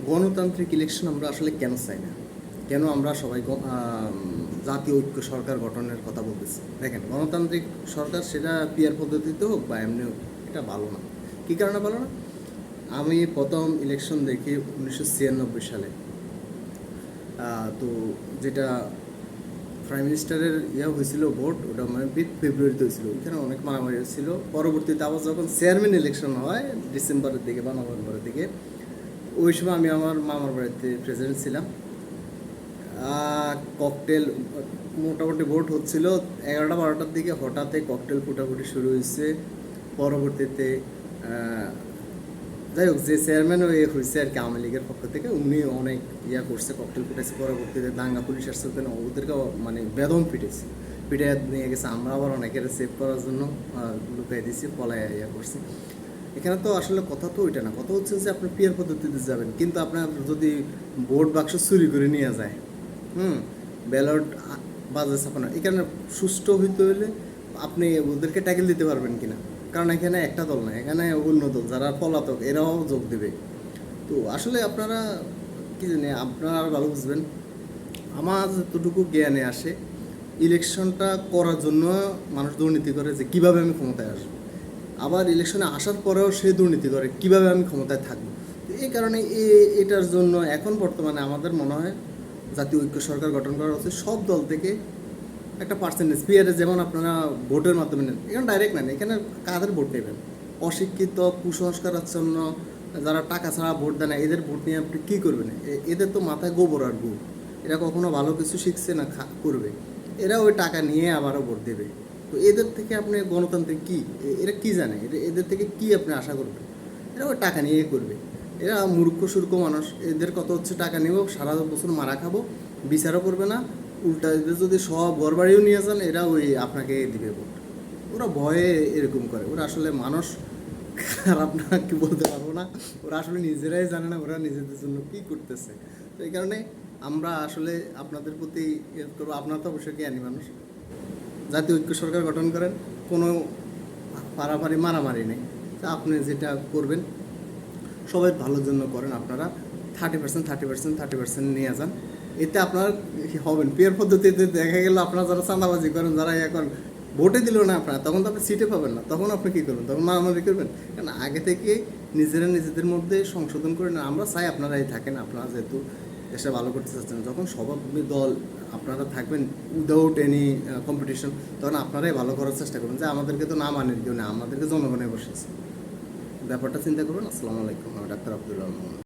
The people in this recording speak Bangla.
গণতান্ত্রিক ইলেকশন আমরা আসলে কেন চাই না, কেন আমরা সবাই জাতীয় ঐক্য সরকার গঠনের কথা বলতেছি? দেখেন, গণতান্ত্রিক সরকার সেটা পিয়ার পদ্ধতিতে হোক বা এমনি হোক, এটা ভালো না। কী কারণে ভালো না? আমি প্রথম ইলেকশন দেখি 1996 সালে, তো যেটা প্রাইম মিনিস্টারের হয়েছিল ভোট, ওটা মানে ফেব্রুয়ারিতে হয়েছিল। ওইখানে অনেক মারামারি হয়েছিল। পরবর্তীতে আবার যখন চেয়ারম্যান ইলেকশন হয় ডিসেম্বরের দিকে বা নভেম্বরের দিকে, ওই সময় আমি আমার মামার বাড়িতে প্রেসিডেন্ট ছিলাম। ককটেল মোটামুটি ভোট হচ্ছিল 11টা-12টার দিকে, হঠাৎ ককটেল ফুটাফুটি শুরু হয়েছে। পরবর্তীতে যাই হোক, যে চেয়ারম্যান হয়েছে আর কি আওয়ামী লীগের পক্ষ থেকে, উনি অনেক করছে, ককটেল ফুটেছে। পরবর্তীতে দাঙ্গা পুলিশ আসছে, ওদেরকে মানে বেদম পিটেছে, পিটে নিয়ে গেছে। আমরা আবার অনেকের সেভ করার জন্য লুকাই দিয়েছি, পলায় করছি। এখানে তো আসলে কথা তো ওইটা না, কথা হচ্ছে যে আপনি পিয়ার পদ্ধতিতে যাবেন, কিন্তু আপনার যদি ভোট বাক্স চুরি করে নিয়ে যায়, ব্যালট বাজে ছাপানো, এখানে সুষ্ঠু হইতে হলে আপনি ওদেরকে ট্যাকেল দিতে পারবেন কিনা? কারণ এখানে একটা দল না, এখানে অন্য দল যারা পলাতক, এরাও যোগ দেবে। তো আসলে আপনারা কি জানি, আপনারা ভালো বুঝবেন। আমার যতটুকু জ্ঞানে আসে, ইলেকশনটা করার জন্য মানুষ দুর্নীতি করে যে কীভাবে আমি ক্ষমতায় আসবো, আবার ইলেকশনে আসার পরেও সে দুর্নীতি করে কীভাবে আমি ক্ষমতায় থাকবো। এই কারণে এটার জন্য এখন বর্তমানে আমাদের মনে হয় জাতীয় ঐক্য সরকার গঠন করা হচ্ছে। সব দল থেকে একটা পার্সেন্টেজ পিয়ারে, যেমন আপনারা ভোটের মাধ্যমে নেন, এখানে ডাইরেক্ট নেন। এখানে কাদের ভোট নেবেন? অশিক্ষিত, কুসংস্কারাচ্ছন্ন, যারা টাকা ছাড়া ভোট দেয় না, এদের ভোট নিয়ে আপনি কী করবেন? এদের তো মাথায় গোবর আর গু, এরা কখনো ভালো কিছু শিখছে না করবে, এরা ওই টাকা নিয়ে আবারও ভোট দেবে। তো এদের থেকে আপনি গণতান্ত্রিক কী, এরা কী জানে? এদের থেকে কী আপনি আশা করবেন? এরা ওই টাকা নিয়ে করবে। এরা মূর্খ সূর্খ মানুষ। এদের কত হচ্ছে, টাকা নেব, সারা বছর মারা খাবো, বিচারও করবে না। উল্টা এদের যদি সব ঘরবাড়িও নিয়ে যান, এরা ওই আপনাকে দিবে ভোট। ওরা ভয়ে এরকম করে। ওরা আসলে মানুষ খারাপ না কি বলতে পারবো না, ওরা আসলে নিজেরাই জানে না ওরা নিজেদের জন্য কী করতেছে। তো এই কারণে আমরা আসলে আপনাদের প্রতি করবো, আপনারা তো অবশ্যই জ্ঞানী মানুষ, জাতীয় ঐক্য সরকার গঠন করেন, কোনো পারাপারি মারামারি নেই। তা আপনি যেটা করবেন সবাই ভালোর জন্য করেন। আপনারা 30% নিয়ে যান, এতে আপনার হবেন। পিয়ার পদ্ধতিতে দেখা গেল আপনারা যারা চাঁদাবাজি করেন, যারা এখন ভোটে দিল না আপনারা, তখন তো আপনি সিটে পাবেন না। তখন আপনি কী করবেন? তখন মারামারি করবেন। কারণ আগে থেকে নিজেদের মধ্যে সংশোধন করে না। আমরা চাই আপনারাই থাকেন, আপনারা যেহেতু দেশে ভালো করতে চাচ্ছেন। যখন সবাই দল আপনারা থাকবেন উইদাউট এনি কম্পিটিশন, তখন আপনারাই ভালো করার চেষ্টা করবেন। যে আমাদেরকে তো না মানের কেউ না, আমাদেরকে জনগণে বসেছে। ব্যাপারটা চিন্তা করবেন। আসসালামু আলাইকুম, ডাক্তার আব্দুল্লাহ।